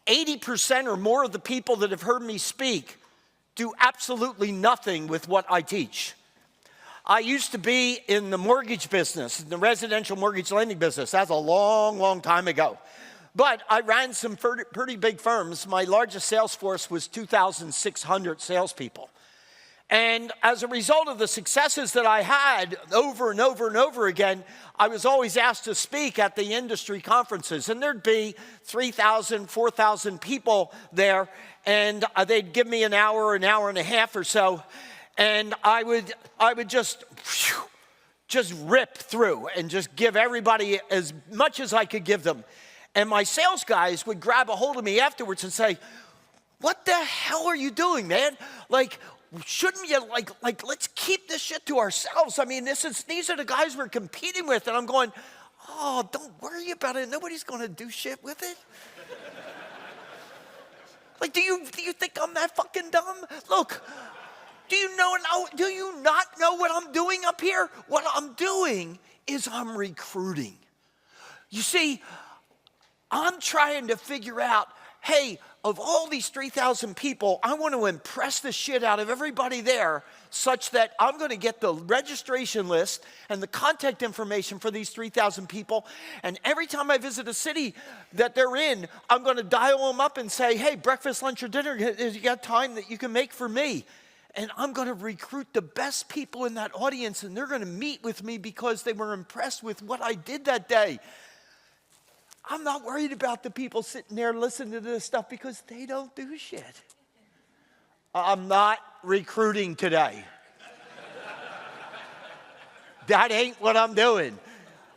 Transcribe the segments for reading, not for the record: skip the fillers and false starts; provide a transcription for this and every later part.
80% or more of the people that have heard me speak do absolutely nothing with what I teach. I used to be in the mortgage business, in the residential mortgage lending business. That's a long, long time ago. But I ran some pretty big firms. My largest sales force was 2,600 salespeople. And as a result of the successes that I had over and over and over again, I was always asked to speak at the industry conferences. And there'd be 3,000, 4,000 people there. And they'd give me an hour and a half or so. And I would just rip through and just give everybody as much as I could give them. And my sales guys would grab a hold of me afterwards and say, "What the hell are you doing, man? Like, shouldn't you, let's keep this shit to ourselves. I mean, these are the guys we're competing with." And I'm going, "Oh, don't worry about it. Nobody's going to do shit with it." Like, do you think I'm that fucking dumb? Look, do you not know what I'm doing up here? What I'm doing is I'm recruiting. You see, I'm trying to figure out, hey, of all these 3,000 people, I want to impress the shit out of everybody there such that I'm going to get the registration list and the contact information for these 3,000 people. And every time I visit a city that they're in, I'm going to dial them up and say, "Hey, breakfast, lunch, or dinner, you got time that you can make for me?" And I'm going to recruit the best people in that audience, and they're going to meet with me because they were impressed with what I did that day. I'm not worried about the people sitting there listening to this stuff because they don't do shit. I'm not recruiting today. That ain't what I'm doing.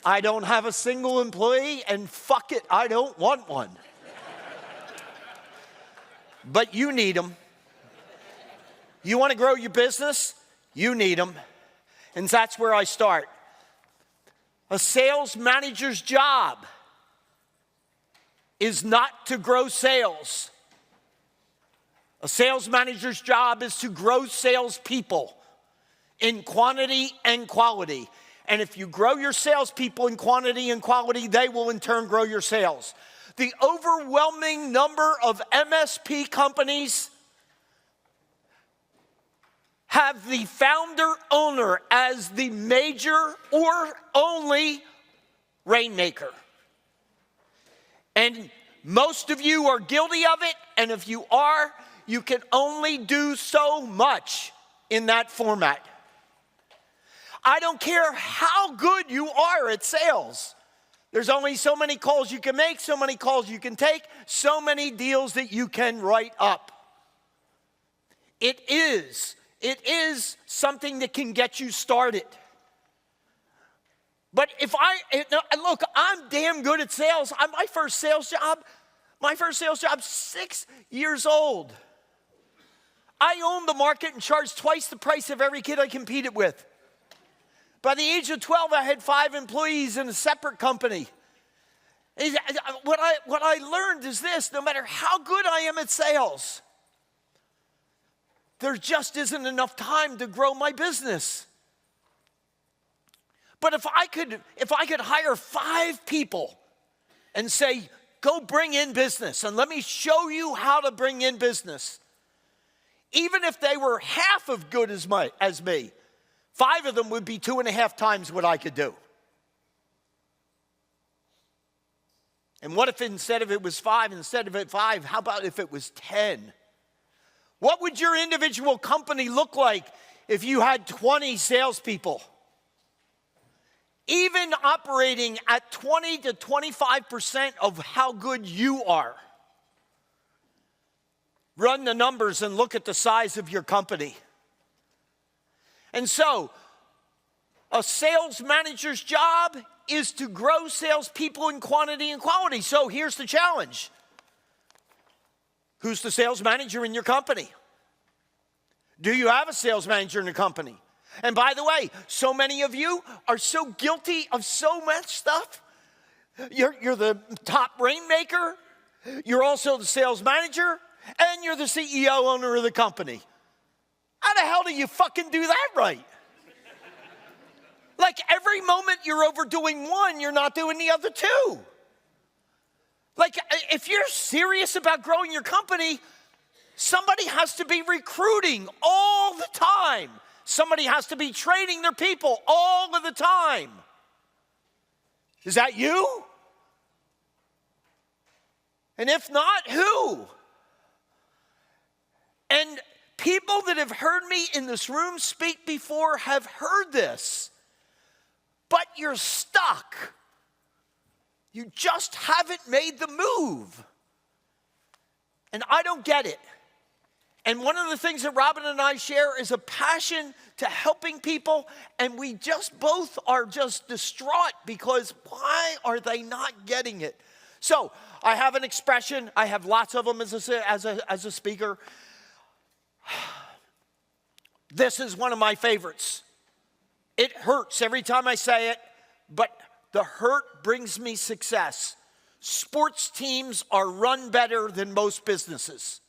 I don't have a single employee, and fuck it, I don't want one. But you need them. You want to grow your business? You need them. And that's where I start. A sales manager's job is not to grow sales. A sales manager's job is to grow salespeople in quantity and quality. And if you grow your salespeople in quantity and quality, they will in turn grow your sales. The overwhelming number of MSP companies have the founder owner as the major or only rainmaker. And most of you are guilty of it, and if you are, you can only do so much in that format. I don't care how good you are at sales. There's only so many calls you can make, so many calls you can take, so many deals that you can write up. It is something that can get you started. But look, I'm damn good at sales. My first sales job, 6 years old. I owned the market and charged twice the price of every kid I competed with. By the age of 12, I had 5 employees in a separate company. What I learned is this: no matter how good I am at sales, there just isn't enough time to grow my business. But if I could hire 5 people and say, "Go bring in business, and let me show you how to bring in business," even if they were half as good as me, 5 of them would be 2.5 times what I could do. And what if instead of it was 5, how about if it was 10? What would your individual company look like if you had 20 salespeople? Even operating at 20 to 25% of how good you are. Run the numbers and look at the size of your company. And so, a sales manager's job is to grow salespeople in quantity and quality. So here's the challenge. Who's the sales manager in your company? Do you have a sales manager in the company? And by the way, so many of you are so guilty of so much stuff. You're the top rainmaker, you're also the sales manager, and you're the CEO owner of the company. How the hell do you fucking do that right? Like every moment you're overdoing one, you're not doing the other two. Like, if you're serious about growing your company, somebody has to be recruiting all the time. Somebody has to be training their people all of the time. Is that you? And if not, who? And people that have heard me in this room speak before have heard this. But you're stuck. You just haven't made the move. And I don't get it. And one of the things that Robin and I share is a passion to helping people, and we just both are just distraught because why are they not getting it? So I have an expression. I have lots of them as a speaker. This is one of my favorites. It hurts every time I say it, but the hurt brings me success. Sports teams are run better than most businesses.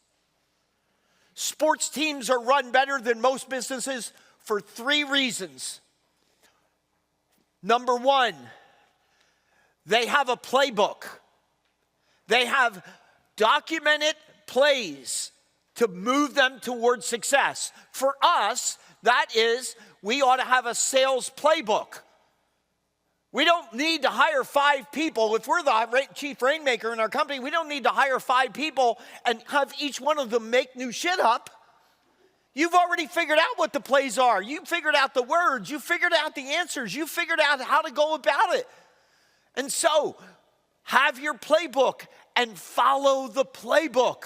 Sports teams are run better than most businesses for 3 reasons. Number 1, they have a playbook. They have documented plays to move them towards success. For us, that is, we ought to have a sales playbook. We don't need to hire 5 people. If we're the chief rainmaker in our company, we don't need to hire 5 people and have each one of them make new shit up. You've already figured out what the plays are. You figured out the words. You figured out the answers. You figured out how to go about it. And so, have your playbook and follow the playbook.